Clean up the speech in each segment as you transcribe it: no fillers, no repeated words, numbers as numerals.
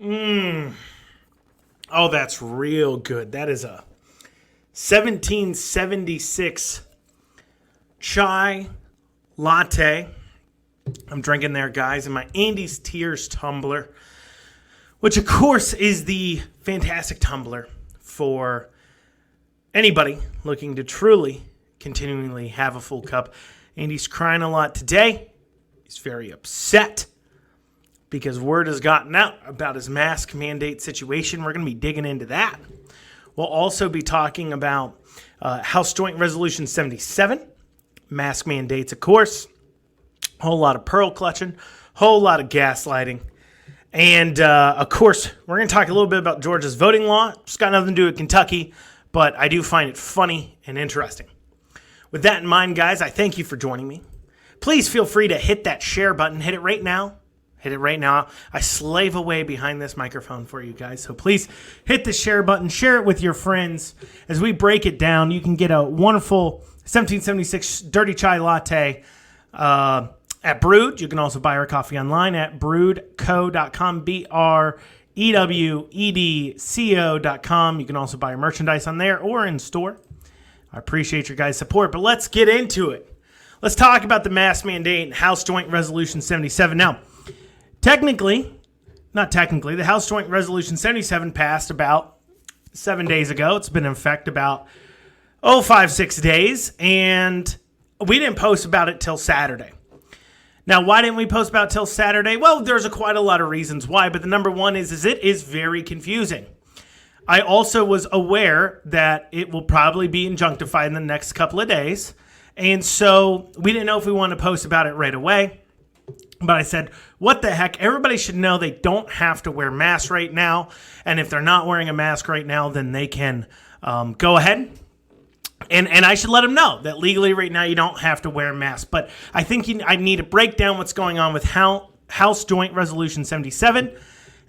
Oh, that's real good. That is a 1776 chai latte. I'm drinking there, guys, in my Andy's Tears tumbler, which, of course, is the fantastic tumbler for anybody looking to truly, continually have a full cup. Andy's crying a lot today. He's very upset because word has gotten out about his mask mandate situation. We're going to be digging into that. We'll also be talking about House Joint Resolution 77, mask mandates, of course, a whole lot of pearl clutching, whole lot of gaslighting, and, of course, we're going to talk a little bit about Georgia's voting law. It's got nothing to do with Kentucky, but I do find it funny and interesting. With that in mind, guys, I thank you for joining me. Please feel free to hit that share button. Hit it right now. Hit it right now. I slave away behind this microphone for you guys. So please hit the share button. Share it with your friends. As we break it down, you can get a wonderful 1776 dirty chai latte at Brewed. You can also buy our coffee online at brewedco.com, BREWEDCO.com. You can also buy our merchandise on there or in store. I appreciate your guys' support, but let's get into it. Let's talk about the mask mandate and House Joint Resolution 77. Now, the House Joint Resolution 77 passed about 7 days ago. It's been in effect about 5-6 days, and we didn't post about it till Saturday. Now, why didn't we post about it till Saturday? Well, there's quite a lot of reasons why, but the number one is it is very confusing. I also was aware that it will probably be injunctified in the next couple of days, and so we didn't know if we wanted to post about it right away. But I said, what the heck? Everybody should know they don't have to wear masks right now. And if they're not wearing a mask right now, then they can go ahead. And I should let them know that legally right now you don't have to wear a mask. But I think I need to break down what's going on with House Joint Resolution 77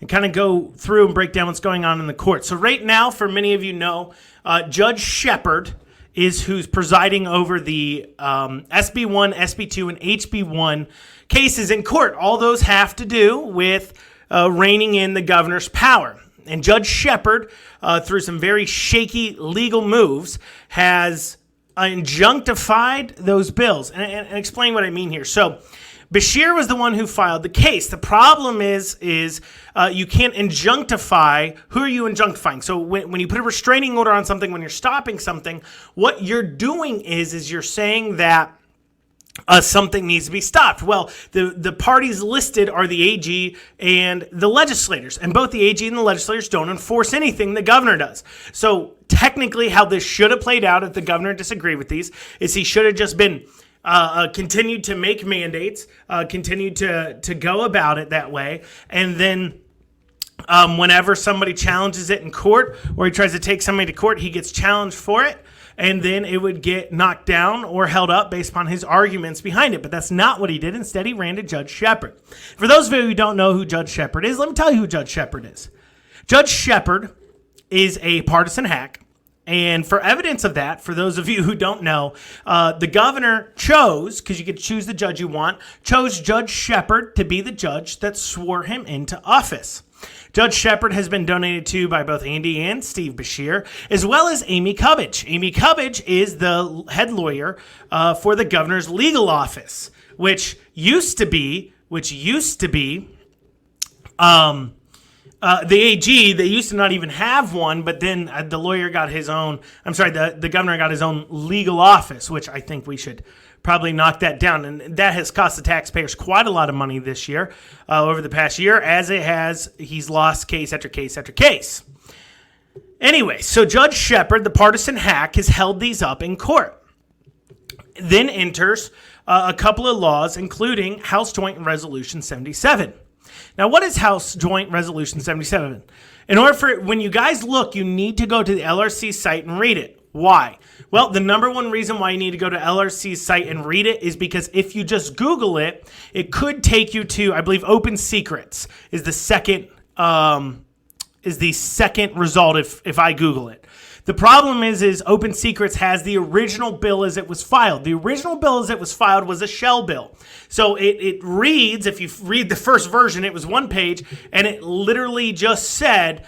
and kind of go through and break down what's going on in the court. So right now, for many of you know, Judge Shepard is who's presiding over the SB1, SB2, and HB1 cases in court. All those have to do with reining in the governor's power. And Judge Shepard, through some very shaky legal moves, has injunctified those bills. And explain what I mean here. So Beshear was the one who filed the case. The problem is you can't injunctify. Who are you injunctifying? So when you put a restraining order on something, when you're stopping something, what you're doing is you're saying that something needs to be stopped. Well, the parties listed are the AG and the legislators, and both the AG and the legislators don't enforce anything the governor does. So technically how this should have played out if the governor disagreed with these is he should have just been continued to make mandates, continued to go about it that way, and then whenever somebody challenges it in court or he tries to take somebody to court, he gets challenged for it, and then it would get knocked down or held up based upon his arguments behind it. But that's not what he did. Instead, he ran to Judge Shepard. For those of you who don't know who Judge Shepard is, let me tell you who Judge Shepard is. Judge Shepard is a partisan hack. And for evidence of that, for those of you who don't know, the governor chose, because you get to choose the judge you want, chose Judge Shepard to be the judge that swore him into office. Judge Shepard has been donated to by both Andy and Steve Beshear, as well as Amy Cubbage. Amy Cubbage is the head lawyer for the governor's legal office, which used to be the AG. They used to not even have one, but then the lawyer got his own. The governor got his own legal office, which I think we should probably knock that down. And that has cost the taxpayers quite a lot of money this year, over the past year, as he's lost case after case after case. Anyway, so Judge Shepard, the partisan hack, has held these up in court. Then enters a couple of laws, including House Joint Resolution 77. Now, what is House Joint Resolution 77? In order for when you guys look, you need to go to the LRC site and read it. Why? Well, the number one reason why you need to go to LRC's site and read it is because if you just Google it, it could take you to, I believe, Open Secrets is the second result if I Google it. The problem is Open Secrets has the original bill as it was filed. The original bill as it was filed was a shell bill. So it reads, if you read the first version, it was one page, and it literally just said,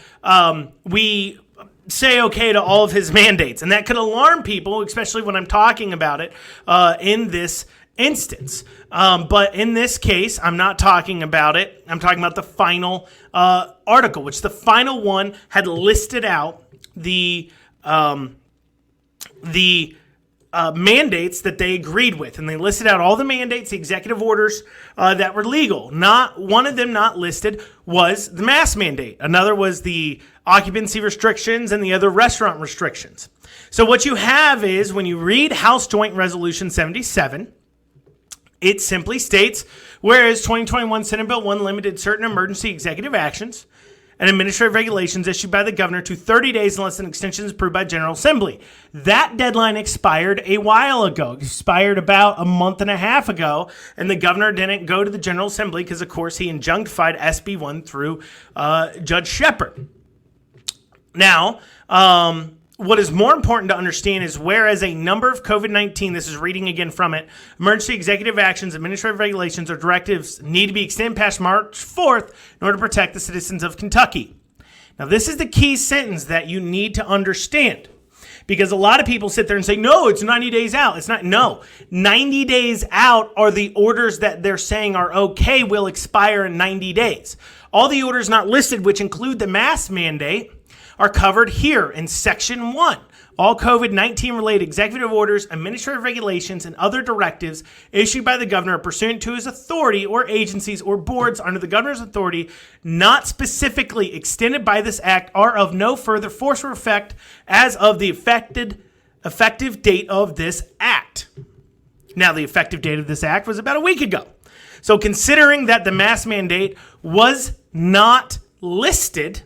we say okay to all of his mandates. And that could alarm people, especially when I'm talking about it in this instance. But in this case, I'm not talking about it. I'm talking about the final article, which the final one had listed out the mandates that they agreed with. And they listed out all the mandates, the executive orders that were legal. Not one of them not listed was the mask mandate. Another was the occupancy restrictions and the other restaurant restrictions. So what you have is when you read House Joint Resolution 77, it simply states, whereas 2021 Senate Bill 1 limited certain emergency executive actions and administrative regulations issued by the governor to 30 days unless an extension is approved by General Assembly. That deadline expired a while ago. It expired about a month and a half ago, and the governor didn't go to the General Assembly because, of course, he injunctified SB 1 through Judge Shepard. Now, what is more important to understand is whereas a number of COVID-19, this is reading again from it, emergency executive actions, administrative regulations, or directives need to be extended past March 4th in order to protect the citizens of Kentucky. Now, this is the key sentence that you need to understand because a lot of people sit there and say, no, it's 90 days out. It's not. No, 90 days out are the orders that they're saying are okay will expire in 90 days. All the orders not listed, which include the mask mandate, are covered here in Section 1. All COVID-19 related executive orders, administrative regulations, and other directives issued by the governor pursuant to his authority or agencies or boards under the governor's authority not specifically extended by this act are of no further force or effect as of the effective date of this act. Now, the effective date of this act was about a week ago. So considering that the mask mandate was not listed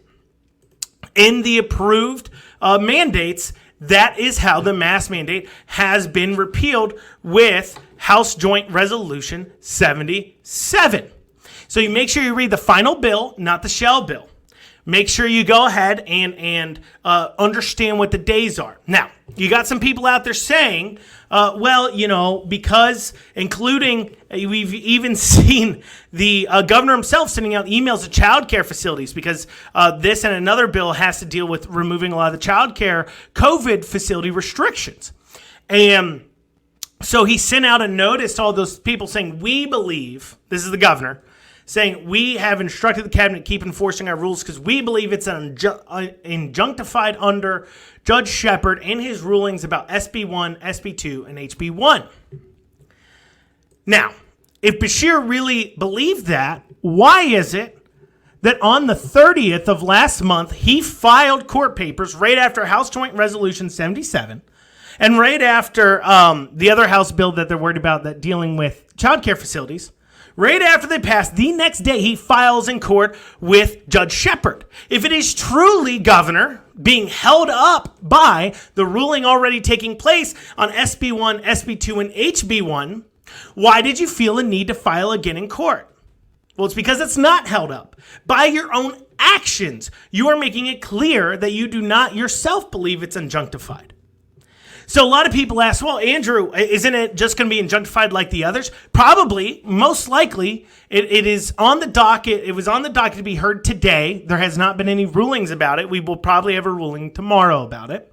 in the approved mandates, that is how the mask mandate has been repealed with House Joint Resolution 77. So you make sure you read the final bill, not the shell bill. Make sure you go ahead and understand what the days are. Now, you got some people out there saying, well, you know, because including, we've even seen the governor himself sending out emails to child care facilities because this and another bill has to deal with removing a lot of the child care COVID facility restrictions. And so he sent out a notice to all those people saying, we believe, this is the governor, saying we have instructed the cabinet to keep enforcing our rules because we believe it's injunctified under Judge Shepard in his rulings about SB 1, SB 2, and HB 1. Now, if Beshear really believed that, why is it that on the 30th of last month, he filed court papers right after House Joint Resolution 77 and right after the other House bill that they're worried about that dealing with child care facilities? Right after they pass, the next day he files in court with Judge Shepard. If it is truly, Governor, being held up by the ruling already taking place on SB 1, SB 2, and HB 1, why did you feel a need to file again in court? Well, it's because it's not held up. By your own actions, you are making it clear that you do not yourself believe it's injunctified. So a lot of people ask, well, Andrew, isn't it just going to be injunctified like the others? Probably, most likely, it is on the docket. It was on the docket to be heard today. There has not been any rulings about it. We will probably have a ruling tomorrow about it.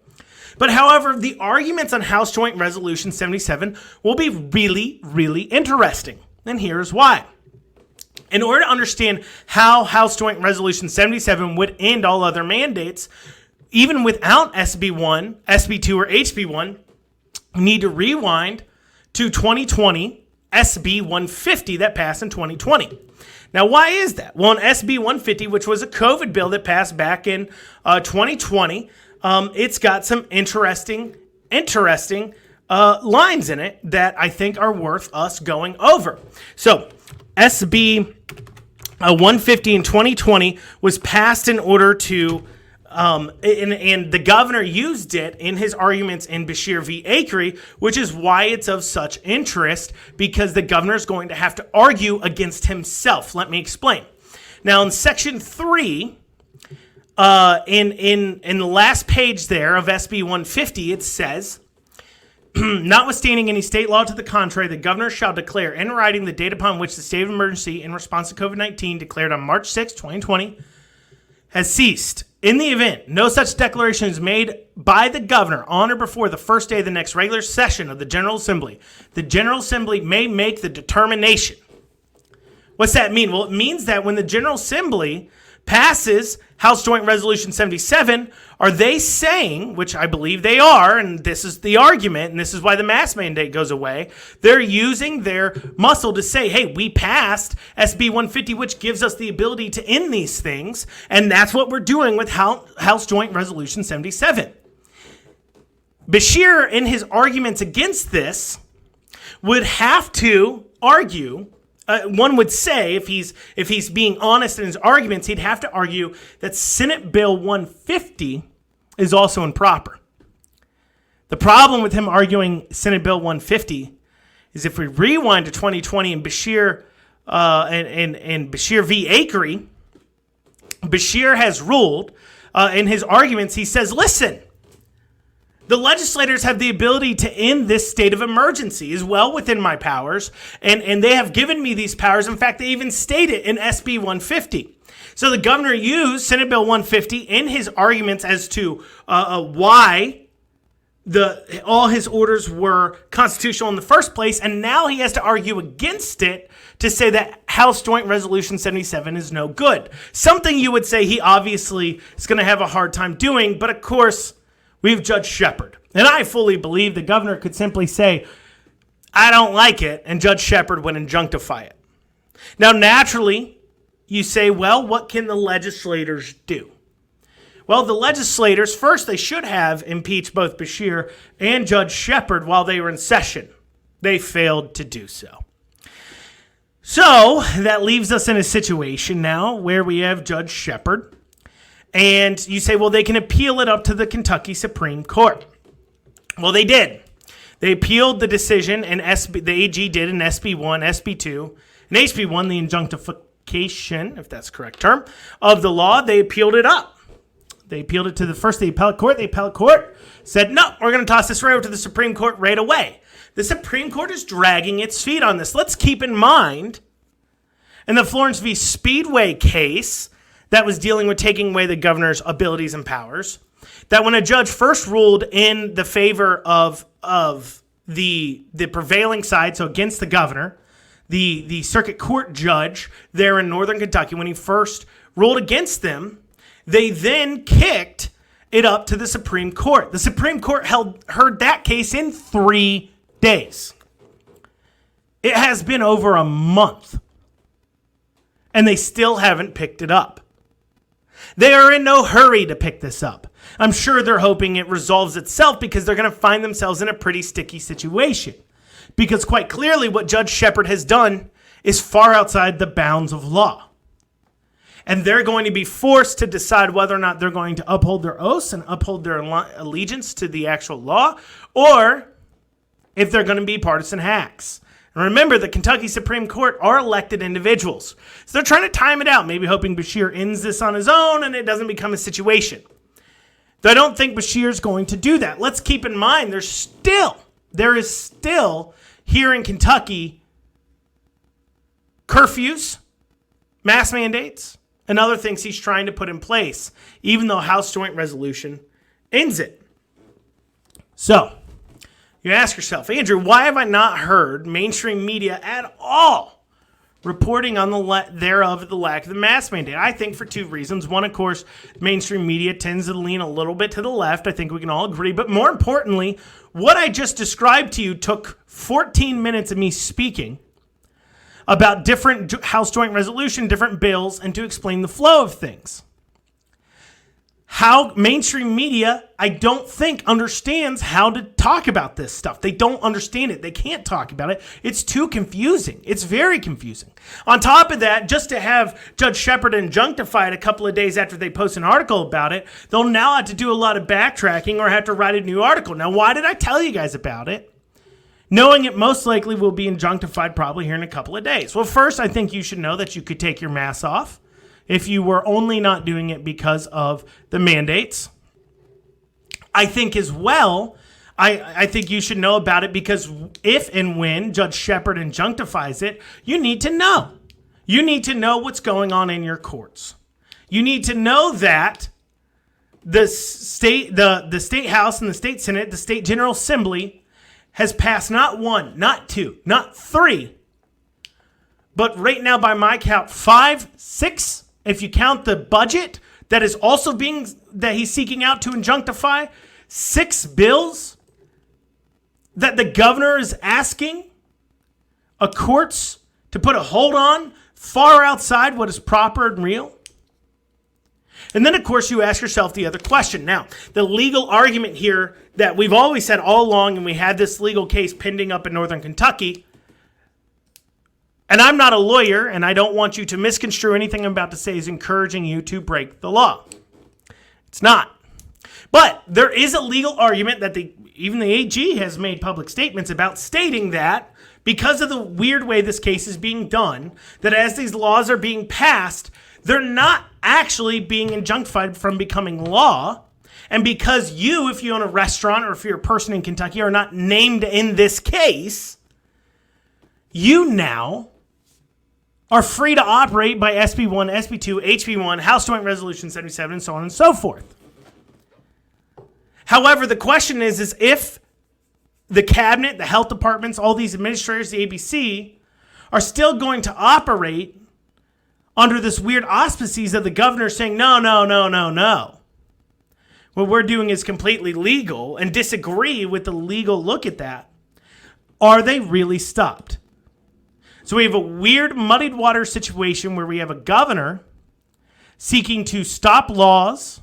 But however, the arguments on House Joint Resolution 77 will be really, really interesting. And here's why. In order to understand how House Joint Resolution 77 would end all other mandates, even without SB 1, SB 2, or HB 1, you need to rewind to 2020 SB 150 that passed in 2020. Now, why is that? Well, in SB 150, which was a COVID bill that passed back in 2020, it's got some interesting lines in it that I think are worth us going over. So, SB 150 in 2020 was passed in order to and the governor used it in his arguments in Beshear v. Acri, which is why it's of such interest, because the governor is going to have to argue against himself. Let me explain. Now, in Section 3 in the last page there of SB 150, it says, notwithstanding any state law to the contrary, the governor shall declare in writing the date upon which the state of emergency in response to COVID-19 declared on March 6, 2020 has ceased. In the event no such declaration is made by the governor on or before the first day of the next regular session of the General Assembly, the General Assembly may make the determination. What's that mean? Well, it means that when the General Assembly passes House Joint Resolution 77, are they saying, which I believe they are, and this is the argument, and this is why the mask mandate goes away, they're using their muscle to say, hey, we passed SB 150, which gives us the ability to end these things, and that's what we're doing with House Joint Resolution 77. Beshear, in his arguments against this, would have to argue, one would say, if he's being honest in his arguments, he'd have to argue that Senate Bill 150 is also improper. The problem with him arguing Senate Bill 150 is if we rewind to 2020 and Beshear and Beshear v. Akery, Beshear has ruled in his arguments, he says, listen, the legislators have the ability to end this state of emergency is well within my powers, and they have given me these powers. In fact, they even state it in SB 150. So the governor used Senate Bill 150 in his arguments as to why all his orders were constitutional in the first place, and now he has to argue against it to say that House Joint Resolution 77 is no good. Something you would say he obviously is going to have a hard time doing, but of course, we have Judge Shepard. And I fully believe the governor could simply say, I don't like it, and Judge Shepard would injunctify it. Now, naturally, you say, well, what can the legislators do? Well, the legislators, first, they should have impeached both Beshear and Judge Shepard while they were in session. They failed to do so. So that leaves us in a situation now where we have Judge Shepard. And you say, well, they can appeal it up to the Kentucky Supreme Court. Well, they did. They appealed the decision, and the AG did in SB1, SB2, and HB1, the injunctification, if that's the correct term, of the law. They appealed it up. They appealed it to the appellate court. The appellate court said, no, we're going to toss this right over to the Supreme Court right away. The Supreme Court is dragging its feet on this. Let's keep in mind, in the Florence v. Speedway case, that was dealing with taking away the governor's abilities and powers, that when a judge first ruled in the favor of the prevailing side, so against the governor, the circuit court judge there in northern Kentucky, when he first ruled against them, they then kicked it up to the Supreme Court. The Supreme Court heard that case in 3 days. It has been over a month, and they still haven't picked it up. They are in no hurry to pick this up. I'm sure they're hoping it resolves itself because they're going to find themselves in a pretty sticky situation. Because quite clearly what Judge Shepard has done is far outside the bounds of law. And they're going to be forced to decide whether or not they're going to uphold their oaths and uphold their allegiance to the actual law, or if they're going to be partisan hacks. And remember, the Kentucky Supreme Court are elected individuals. So they're trying to time it out, maybe hoping Beshear ends this on his own and it doesn't become a situation. Though I don't think Beshear's going to do that. Let's keep in mind, there is still here in Kentucky curfews, mask mandates, and other things he's trying to put in place, even though House Joint Resolution ends it. So, you ask yourself, Andrew, why have I not heard mainstream media at all reporting on the lack of the mask mandate? I think for two reasons. One, of course, mainstream media tends to lean a little bit to the left. I think we can all agree. But more importantly, what I just described to you took 14 minutes of me speaking about different House Joint Resolution, different bills, and to explain the flow of things. How mainstream media, I don't think, understands how to talk about this stuff. They don't understand it. They can't talk about it. It's too confusing. It's very confusing. On top of that, just to have Judge Shepard injunctified a couple of days after they post an article about it, they'll now have to do a lot of backtracking or have to write a new article. Now, why did I tell you guys about it? Knowing it most likely will be injunctified probably here in a couple of days. Well, first, I think you should know that you could take your mask off if you were only not doing it because of the mandates. I think as well, I think you should know about it because if and when Judge Shepard injunctifies it, you need to know. You need to know what's going on in your courts. You need to know that the state House and the state Senate, the state General Assembly has passed not one, not two, not three, but right now by my count, 5, 6, if you count the budget that is also that he's seeking out to injunctify, 6 bills that the governor is asking a courts to put a hold on far outside what is proper and real. And then, of course, you ask yourself the other question. Now, the legal argument here that we've always said all along, and we had this legal case pending up in Northern Kentucky, and I'm not a lawyer, and I don't want you to misconstrue anything I'm about to say is encouraging you to break the law. It's not. But there is a legal argument that even the AG has made public statements about stating that because of the weird way this case is being done, that as these laws are being passed, they're not actually being injunctified from becoming law. And because if you own a restaurant or if you're a person in Kentucky are not named in this case, you now are free to operate by SB1, SB2, HB1, House Joint Resolution 77, and so on and so forth. However, the question is if the cabinet, the health departments, all these administrators, the ABC, are still going to operate under this weird auspices of the governor saying, no. What we're doing is completely legal and disagree with the legal look at that. Are they really stopped? So we have a weird muddied water situation where we have a governor seeking to stop laws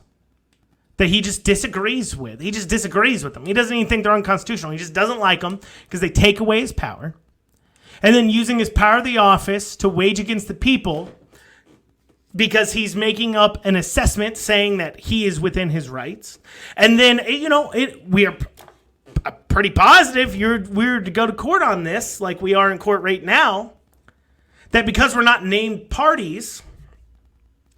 that he just disagrees with. He just disagrees with them. He doesn't even think they're unconstitutional. He just doesn't like them because they take away his power. And then using his power of the office to wage against the people because he's making up an assessment saying that he is within his rights. And then, we are pretty positive we're to go to court on this, like we are in court right now, that because we're not named parties,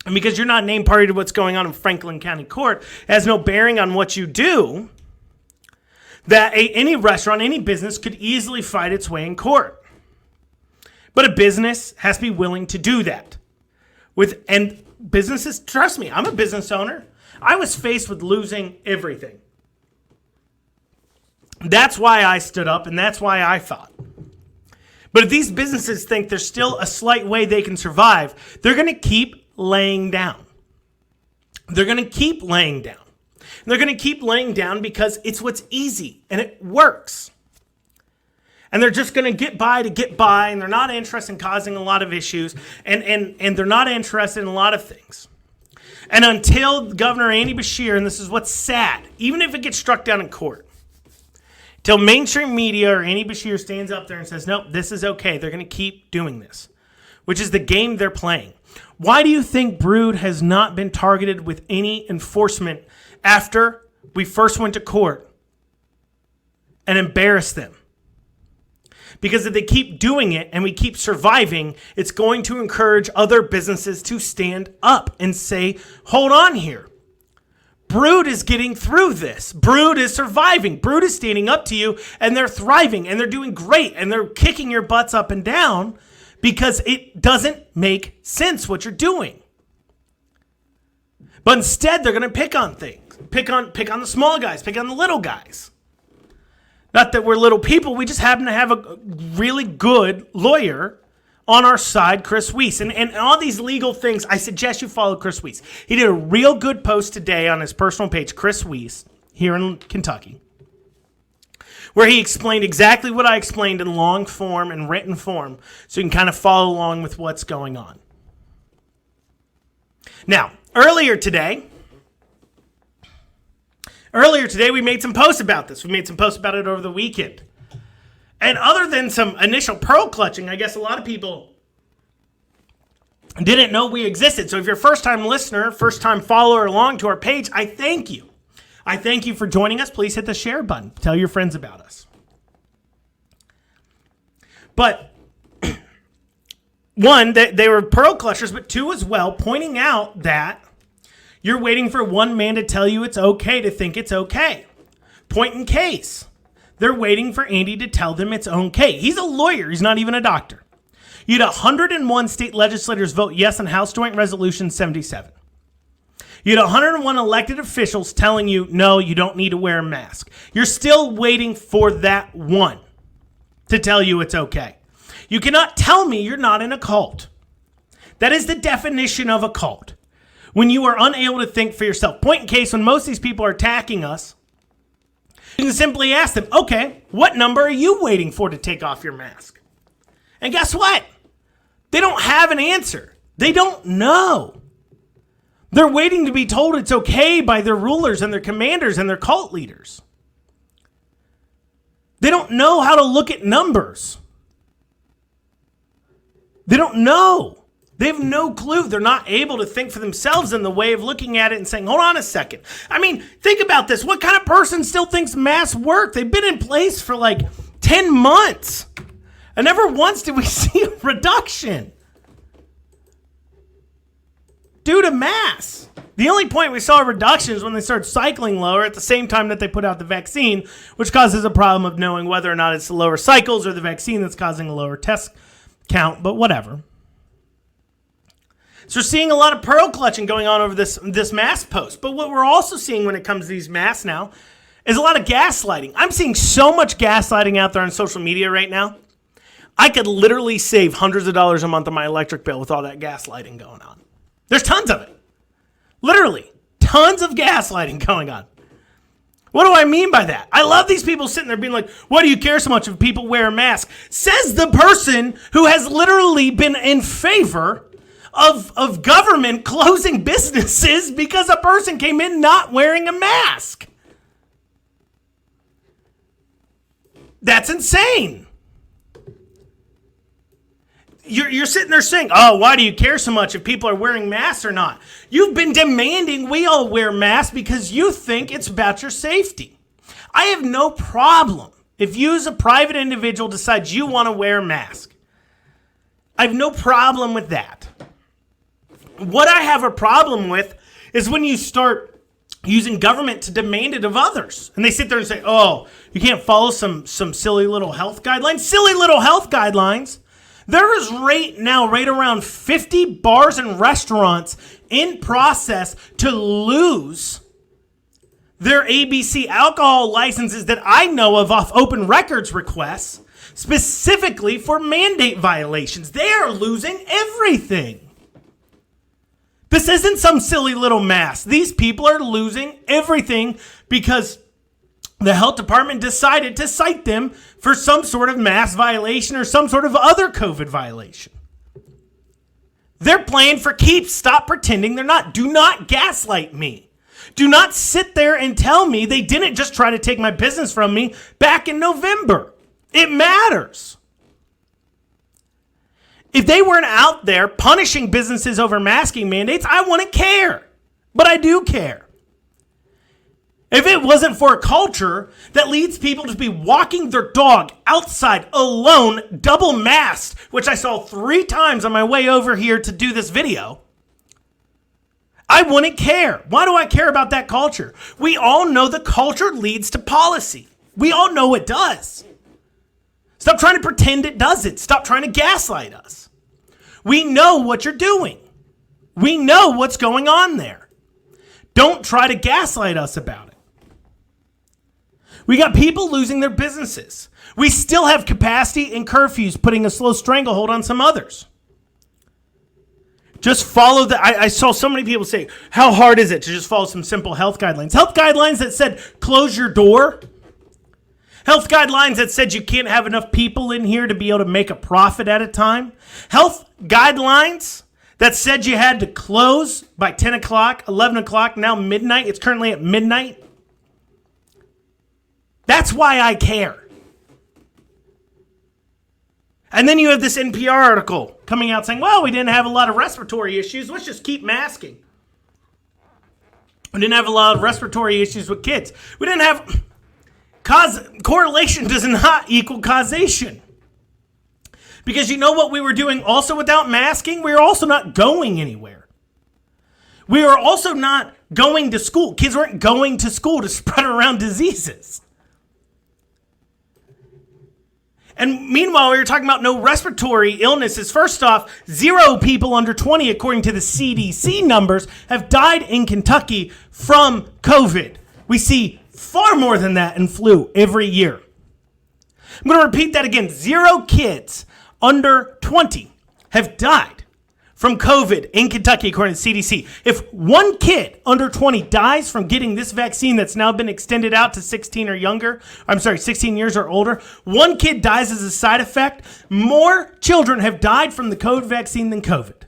and because you're not named party to what's going on in Franklin County Court, it has no bearing on what you do, that any restaurant, any business could easily fight its way in court. But a business has to be willing to do that. And businesses, trust me, I'm a business owner. I was faced with losing everything. That's why I stood up, and that's why I fought. But if these businesses think there's still a slight way they can survive, they're going to keep laying down. They're going to keep laying down. And they're going to keep laying down because it's what's easy and it works. And they're just going to get by, and they're not interested in causing a lot of issues, and they're not interested in a lot of things. And until Governor Andy Beshear, and this is what's sad, even if it gets struck down in court, till mainstream media or Andy Beshear stands up there and says, nope, this is okay, they're going to keep doing this, which is the game they're playing. Why do you think Brood has not been targeted with any enforcement after we first went to court and embarrassed them? Because if they keep doing it and we keep surviving, it's going to encourage other businesses to stand up and say, hold on here. Brood is getting through this. Brood is surviving. Brood is standing up to you, and they're thriving, and they're doing great, and they're kicking your butts up and down because it doesn't make sense what you're doing. But instead, they're going to pick on things. Pick on the small guys. Pick on the little guys. Not that we're little people. We just happen to have a really good lawyer on our side, Chris Weiss. And all these legal things, I suggest you follow Chris Weiss. He did a real good post today on his personal page, Chris Weiss, here in Kentucky, where he explained exactly what I explained in long form and written form, so you can kind of follow along with what's going on. Now, earlier today, we made some posts about this. We made some posts about it over the weekend. And other than some initial pearl clutching, I guess a lot of people didn't know we existed. So if you're a first-time listener, first-time follower along to our page, I thank you. I thank you for joining us. Please hit the share button. Tell your friends about us. But one, they were pearl clutchers, but two as well, pointing out that you're waiting for one man to tell you it's okay to think it's okay. Point in case. They're waiting for Andy to tell them it's okay. He's a lawyer. He's not even a doctor. You had 101 state legislators vote yes on House Joint Resolution 77. You had 101 elected officials telling you, no, you don't need to wear a mask. You're still waiting for that one to tell you it's okay. You cannot tell me you're not in a cult. That is the definition of a cult. When you are unable to think for yourself. Point in case, when most of these people are attacking us, you can simply ask them, okay, what number are you waiting for to take off your mask? And guess what? They don't have an answer. They don't know. They're waiting to be told it's okay by their rulers and their commanders and their cult leaders. They don't know how to look at numbers. They don't know. They have no clue. They're not able to think for themselves in the way of looking at it and saying, hold on a second. I mean, think about this. What kind of person still thinks masks work? They've been in place for like 10 months. And never once did we see a reduction due to masks. The only point we saw a reduction is when they started cycling lower at the same time that they put out the vaccine, which causes a problem of knowing whether or not it's the lower cycles or the vaccine that's causing a lower test count, but whatever. So we're seeing a lot of pearl clutching going on over this mask post. But what we're also seeing when it comes to these masks now is a lot of gaslighting. I'm seeing so much gaslighting out there on social media right now. I could literally save hundreds of dollars a month on my electric bill with all that gaslighting going on. There's tons of it. Literally, tons of gaslighting going on. What do I mean by that? I love these people sitting there being like, why do you care so much if people wear a mask? Says the person who has literally been in favor of government closing businesses because a person came in not wearing a mask. That's insane. You're sitting there saying, oh, why do you care so much if people are wearing masks or not? You've been demanding we all wear masks because you think it's about your safety. I have no problem if you as a private individual decides you want to wear a mask. I have no problem with that. What I have a problem with is when you start using government to demand it of others. And they sit there and say, oh, you can't follow some silly little health guidelines. Silly little health guidelines. There is right around 50 bars and restaurants in process to lose their ABC alcohol licenses that I know of off open records requests, specifically for mandate violations. They are losing everything. This isn't some silly little mask. These people are losing everything because the health department decided to cite them for some sort of mask violation or some sort of other COVID violation. They're playing for keeps. Stop pretending they're not. Do not gaslight me. Do not sit there and tell me they didn't just try to take my business from me back in November. It matters. If they weren't out there punishing businesses over masking mandates, I wouldn't care. But I do care. If it wasn't for a culture that leads people to be walking their dog outside alone, double masked, which I saw 3 times on my way over here to do this video, I wouldn't care. Why do I care about that culture? We all know the culture leads to policy. We all know it does. Stop trying to pretend it doesn't. Stop trying to gaslight us. We know what you're doing. We know what's going on there. Don't try to gaslight us about it. We got people losing their businesses. We still have capacity and curfews putting a slow stranglehold on some others. Just follow the... I saw so many people say, how hard is it to just follow some simple health guidelines? Health guidelines that said, close your door. Health guidelines that said you can't have enough people in here to be able to make a profit at a time. Health guidelines that said you had to close by 10 o'clock, 11 o'clock, now midnight. It's currently at midnight. That's why I care. And then you have this NPR article coming out saying, well, we didn't have a lot of respiratory issues. Let's just keep masking. We didn't have a lot of respiratory issues with kids. We didn't have... correlation does not equal causation. Because you know what we were doing also without masking? We were also not going anywhere. We were also not going to school. Kids weren't going to school to spread around diseases. And meanwhile, we were talking about no respiratory illnesses. First off, 0 people under 20, according to the CDC numbers, have died in Kentucky from COVID. We see far more than that in flu every year. I'm going to repeat that again. 0 kids under 20 have died from COVID in Kentucky, according to CDC. If 1 kid under 20 dies from getting this vaccine that's now been extended out to 16 years or older, 1 kid dies as a side effect, more children have died from the COVID vaccine than COVID.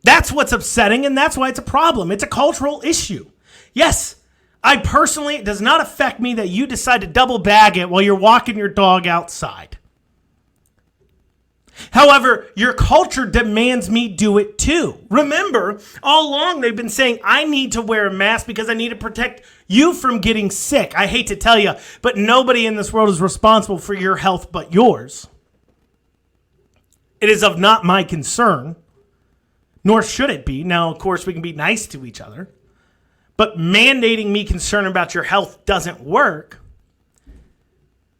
That's what's upsetting, and that's why it's a problem. It's a cultural issue. Yes, it does not affect me that you decide to double bag it while you're walking your dog outside. However, your culture demands me do it too. Remember, all along they've been saying, I need to wear a mask because I need to protect you from getting sick. I hate to tell you, but nobody in this world is responsible for your health but yours. It is of not my concern, nor should it be. Now, of course, we can be nice to each other. But mandating me concern about your health doesn't work.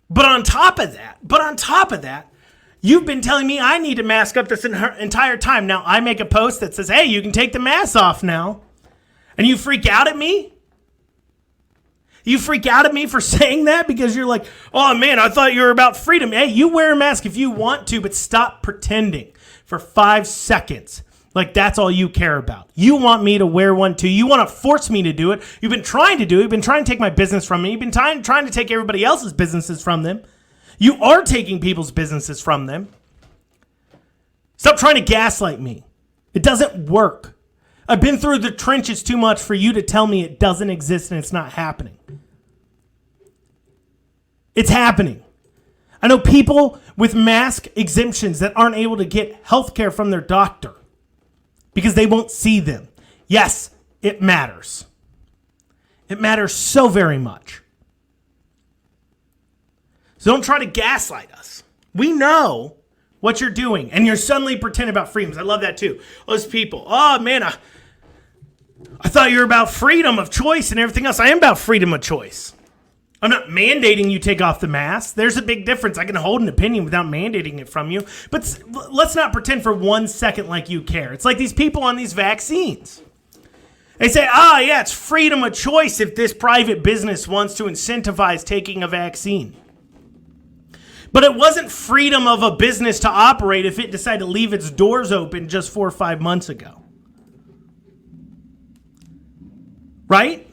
But on top of that, you've been telling me I need to mask up this entire time. Now, I make a post that says, hey, you can take the mask off now. And you freak out at me? You freak out at me for saying that because you're like, oh man, I thought you were about freedom. Hey, you wear a mask if you want to, but stop pretending for 5 seconds. Like that's all you care about. You want me to wear one too. You want to force me to do it. You've been trying to do it. You've been trying to take my business from me. You've been trying to take everybody else's businesses from them. You are taking people's businesses from them. Stop trying to gaslight me. It doesn't work. I've been through the trenches too much for you to tell me it doesn't exist and it's not happening. It's happening. I know people with mask exemptions that aren't able to get health care from their doctor because they won't see them. Yes, it matters. It matters so very much. So don't try to gaslight us. We know what you're doing, and you're suddenly pretending about freedoms. I love that too. Those people, oh man, I thought you were about freedom of choice and everything else. I am about freedom of choice. I'm not mandating you take off the mask. There's a big difference. I can hold an opinion without mandating it from you. But let's not pretend for 1 second like you care. It's like these people on these vaccines. They say, yeah, it's freedom of choice if this private business wants to incentivize taking a vaccine. But it wasn't freedom of a business to operate if it decided to leave its doors open just 4 or 5 months ago. Right?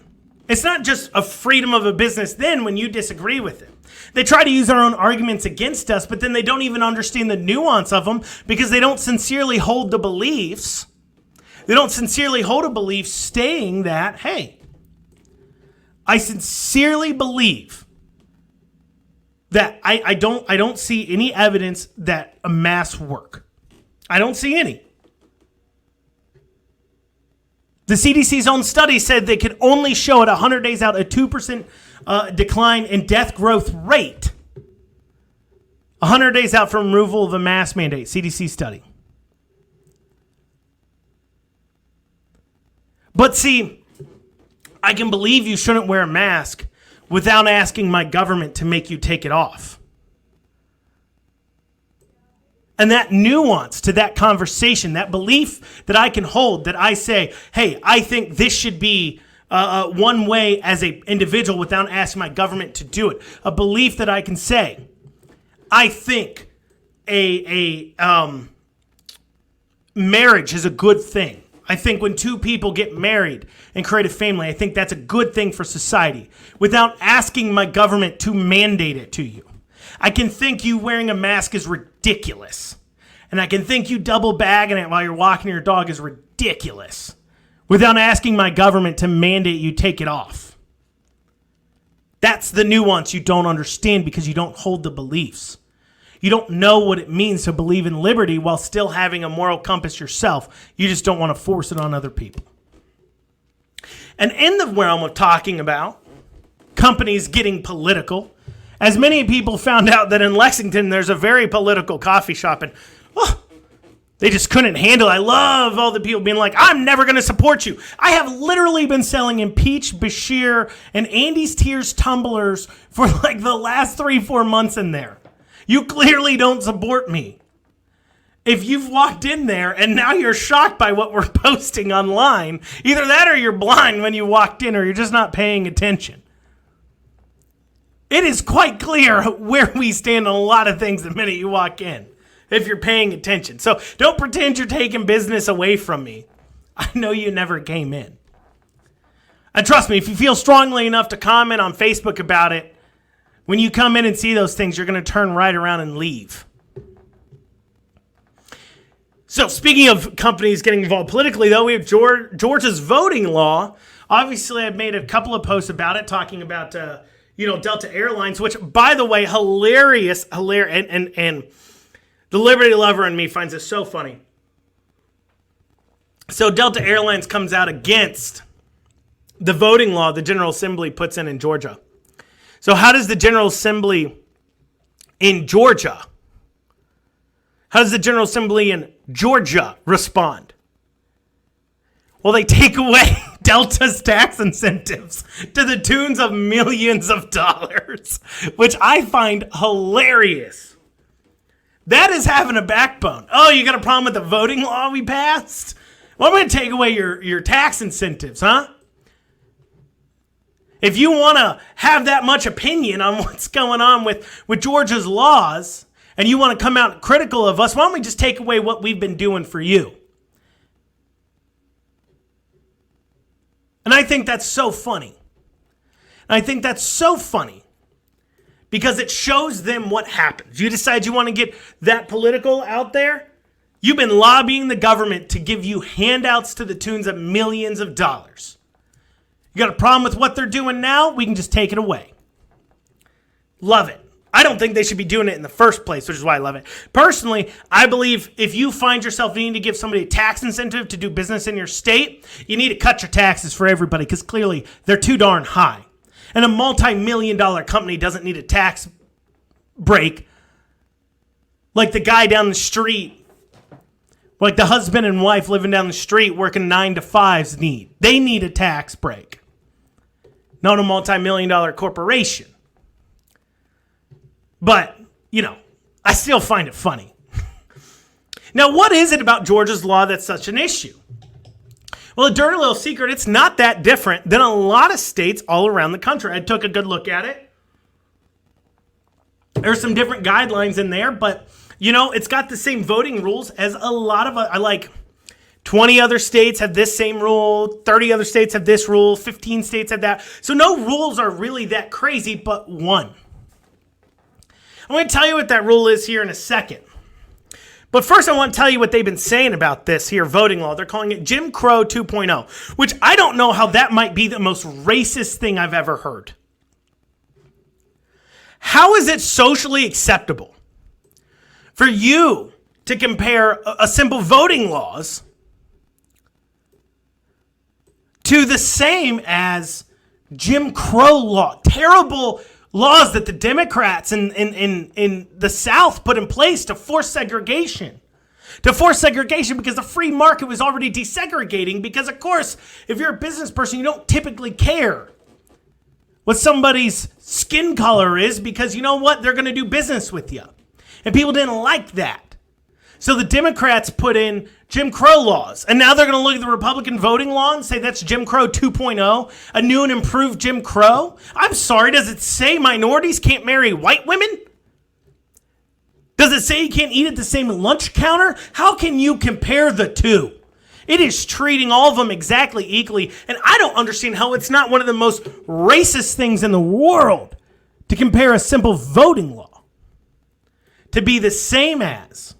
It's not just a freedom of a business then when you disagree with it. They try to use their own arguments against us, but then they don't even understand the nuance of them because they don't sincerely hold the beliefs. They don't sincerely hold a belief stating that, hey, I sincerely believe that I don't see any evidence that a mask work. I don't see any. The CDC's own study said they could only show at 100 days out a 2% decline in death growth rate. 100 days out from removal of a mask mandate, CDC study. But see, I can believe you shouldn't wear a mask without asking my government to make you take it off. And that nuance to that conversation, that belief that I can hold, that I say, hey, I think this should be one way as an individual without asking my government to do it. A belief that I can say, I think a marriage is a good thing. I think when 2 people get married and create a family, I think that's a good thing for society without asking my government to mandate it to you. I can think you wearing a mask is ridiculous. And I can think you double bagging it while you're walking your dog is ridiculous without asking my government to mandate you take it off. That's the nuance you don't understand because you don't hold the beliefs. You don't know what it means to believe in liberty while still having a moral compass yourself. You just don't want to force it on other people. And in the realm of talking about companies getting political. As many people found out that in Lexington, there's a very political coffee shop, and they just couldn't handle it. I love all the people being like, I'm never going to support you. I have literally been selling Impeach, Bashir, and Andy's Tears tumblers for like the last 3-4 months in there. You clearly don't support me. If you've walked in there and now you're shocked by what we're posting online, either that or you're blind when you walked in or you're just not paying attention. It is quite clear where we stand on a lot of things the minute you walk in, if you're paying attention. So don't pretend you're taking business away from me. I know you never came in. And trust me, if you feel strongly enough to comment on Facebook about it, when you come in and see those things, you're going to turn right around and leave. So speaking of companies getting involved politically, though, we have Georgia's voting law. Obviously, I've made a couple of posts about it, talking about Delta Airlines, which, by the way, hilarious, and the Liberty lover in me finds it so funny. So Delta Airlines comes out against the voting law the General Assembly puts in Georgia. So how does the General Assembly in Georgia, respond? Well, they take away Delta's tax incentives to the tunes of millions of dollars, which I find hilarious. That is having a backbone. Oh, you got a problem with the voting law we passed? Well, I'm going to take away your tax incentives, huh? If you want to have that much opinion on what's going on with Georgia's laws, and you want to come out critical of us, why don't we just take away what we've been doing for you? And I think that's so funny. Because it shows them what happens. You decide you want to get that political out there, you've been lobbying the government to give you handouts to the tunes of millions of dollars. You got a problem with what they're doing now? We can just take it away. Love it. I don't think they should be doing it in the first place, which is why I love it. Personally, I believe if you find yourself needing to give somebody a tax incentive to do business in your state, you need to cut your taxes for everybody because clearly they're too darn high. And a multi-million-dollar company doesn't need a tax break like the guy down the street, like the husband and wife living down the street working 9-to-5s need. They need a tax break, not a multi-million-dollar corporation. But, I still find it funny. Now, what is it about Georgia's law that's such an issue? Well, a dirty little secret, it's not that different than a lot of states all around the country. I took a good look at it. There's some different guidelines in there, but, it's got the same voting rules as a lot of, 20 other states have this same rule, 30 other states have this rule, 15 states have that. So no rules are really that crazy, but one. I'm going to tell you what that rule is here in a second. But first, I want to tell you what they've been saying about this here voting law. They're calling it Jim Crow 2.0, which I don't know how that might be the most racist thing I've ever heard. How is it socially acceptable for you to compare a simple voting laws to the same as Jim Crow law? Terrible laws that the Democrats in the South put in place to force segregation. Because the free market was already desegregating. Because, of course, if you're a business person, you don't typically care what somebody's skin color is because you know what? They're going to do business with you. And people didn't like that. So the Democrats put in Jim Crow laws. And now they're going to look at the Republican voting law and say that's Jim Crow 2.0, a new and improved Jim Crow. I'm sorry, does it say minorities can't marry white women? Does it say you can't eat at the same lunch counter? How can you compare the two? It is treating all of them exactly equally. And I don't understand how it's not one of the most racist things in the world to compare a simple voting law to be the same as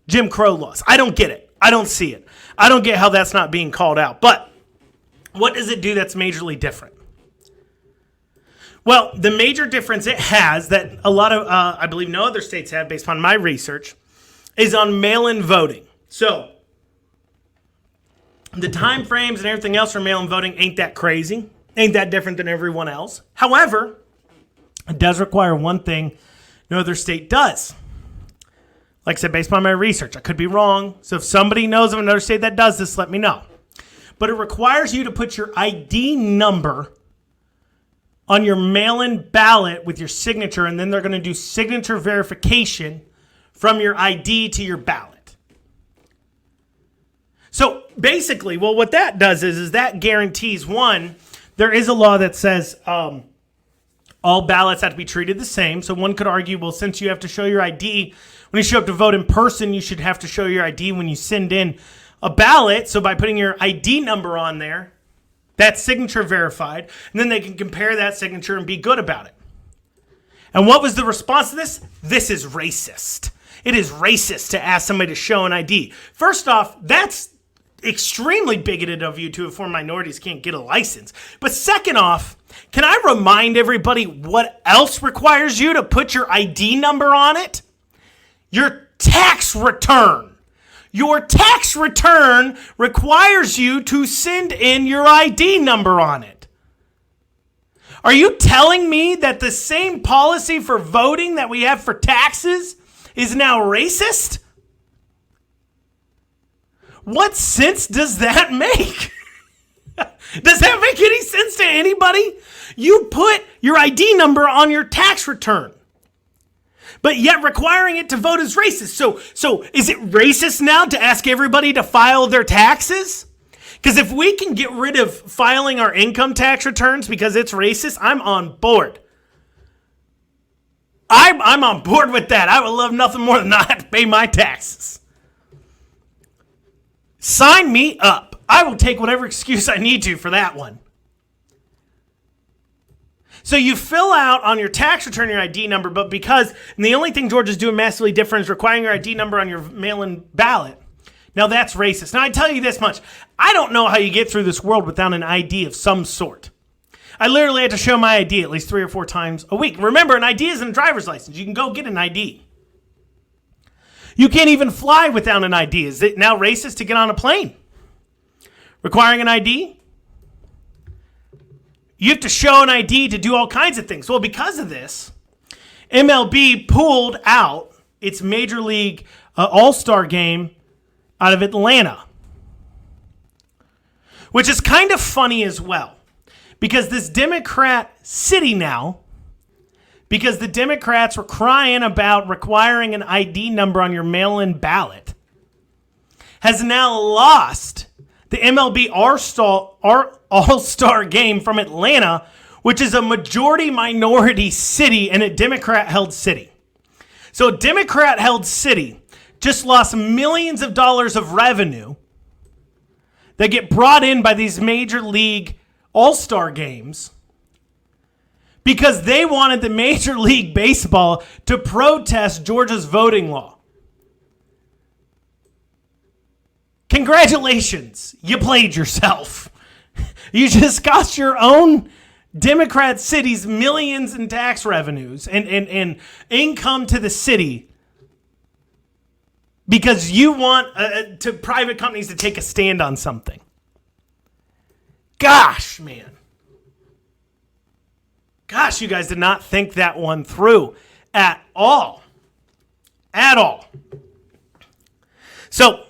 Jim Crow laws. I don't get it. I don't see it. I don't get how that's not being called out. But what does it do that's majorly different? Well, the major difference it has that a lot of, I believe no other states have based on my research, is on mail-in voting. So the time frames and everything else for mail-in voting ain't that crazy. Ain't that different than everyone else. However, it does require one thing no other state does. Like I said, based on my research, I could be wrong. So if somebody knows of another state that does this, let me know. But it requires you to put your ID number on your mail-in ballot with your signature, and then they're going to do signature verification from your ID to your ballot. So basically, well, what that does is that guarantees, one, there is a law that says all ballots have to be treated the same. So one could argue, well, since you have to show your ID when you show up to vote in person, you should have to show your ID when you send in a ballot. So by putting your ID number on there, that's signature verified, and then they can compare that signature and be good about it. And what was the response to this? This is racist. It is racist to ask somebody to show an ID. First off, that's extremely bigoted of you to inform minorities can't get a license. But second off, can I remind everybody what else requires you to put your ID number on it? Your tax return. Your tax return requires you to send in your ID number on it. Are you telling me that the same policy for voting that we have for taxes is now racist? What sense does that make? Does that make any sense to anybody? You put your ID number on your tax return, but yet requiring it to vote is racist. So is it racist now to ask everybody to file their taxes? Because if we can get rid of filing our income tax returns because it's racist, I'm on board. I'm on board with that. I would love nothing more than not have to pay my taxes. Sign me up. I will take whatever excuse I need to for that one. So you fill out on your tax return your ID number, but because, and the only thing Georgia's doing massively different is requiring your ID number on your mail-in ballot. Now that's racist. Now I tell you this much. I don't know how you get through this world without an ID of some sort. I literally had to show my ID at least 3 or 4 times a week. Remember, an ID isn't a driver's license. You can go get an ID. You can't even fly without an ID. Is it now racist to get on a plane? Requiring an ID? You have to show an ID to do all kinds of things. Well, because of this, MLB pulled out its Major League All-Star game out of Atlanta, which is kind of funny as well, because this Democrat city now, because the Democrats were crying about requiring an ID number on your mail-in ballot, has now lost the MLB All-Star game from Atlanta, which is a majority-minority city and a Democrat-held city. So a Democrat-held city just lost millions of dollars of revenue that get brought in by these Major League All-Star games because they wanted the Major League Baseball to protest Georgia's voting law. Congratulations, you played yourself. You just cost your own Democrat cities millions in tax revenues and income to the city because you want to private companies to take a stand on something. Gosh, man. Gosh, you guys did not think that one through at all. At all. So,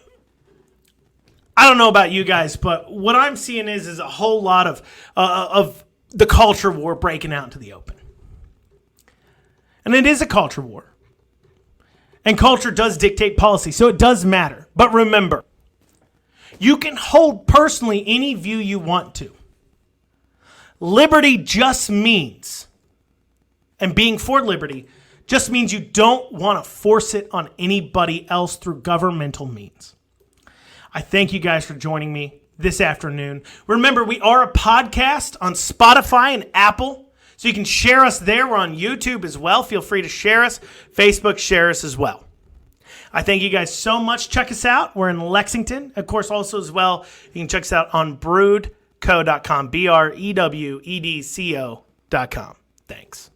I don't know about you guys, but what I'm seeing is a whole lot of the culture war breaking out into the open. And it is a culture war. And culture does dictate policy, so it does matter. But remember, you can hold personally any view you want to. Liberty just means, and being for liberty, just means you don't want to force it on anybody else through governmental means. I thank you guys for joining me this afternoon. Remember, we are a podcast on Spotify and Apple, so you can share us there. We're on YouTube as well. Feel free to share us. Facebook, share us as well. I thank you guys so much. Check us out. We're in Lexington. Of course, also as well, you can check us out on brewedco.com, BREWEDCO.com. Thanks.